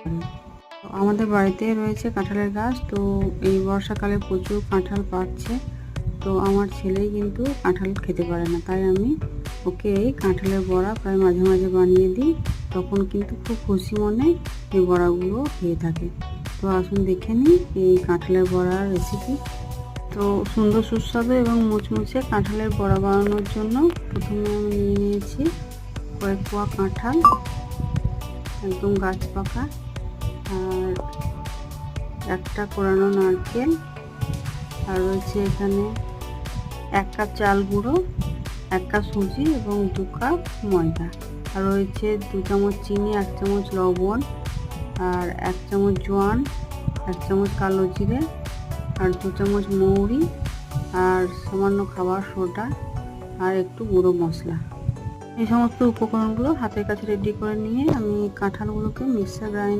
তো আমাদের বাড়িতে রয়েছে কাঁঠালের গাছ, তো এই বর্ষাকালে প্রচুর কাঁঠাল পাচ্ছে। তো আমার ছেলেই কিন্তু কাঁঠাল খেতে পারে না, তাই আমি ওকে এই কাঁঠালের বড়া প্রায় মাঝে মাঝে বানিয়ে দিই। তখন কিন্তু খুব খুশি মনে এই বড়াগুলো খেয়ে থাকে। তো আসুন দেখে নিই এই কাঁঠালের বড়ার রেসিপি। তো সুন্দর সুস্বাদু এবং মুচমুচে কাঁঠালের বড়া বানানোর জন্য প্রথমে আমি নিয়ে নিয়েছি কয়েক পোয়া কাঁঠাল, একদম গাছ পাকা, আর একটা কোরানো নারকেল, আর রয়েছে এখানে 1 কাপ চাল গুঁড়ো, 1 কাপ সুজি এবং 2 কাপ ময়দা, আর রয়েছে 2 চামচ চিনি, 1 চামচ লবণ, আর 1 চামচ জোয়ান, 1 চামচ কালো জিরে, আর 2 চামচ মৌরি, আর সামান্য খাবার সোডা, আর একটু গুঁড়ো মশলা। এই সমস্ত উপকরণগুলো হাতের কাছে রেডি করে নিয়ে আমি কাঁঠালগুলোকে মিক্সার গ্রাইন্ডার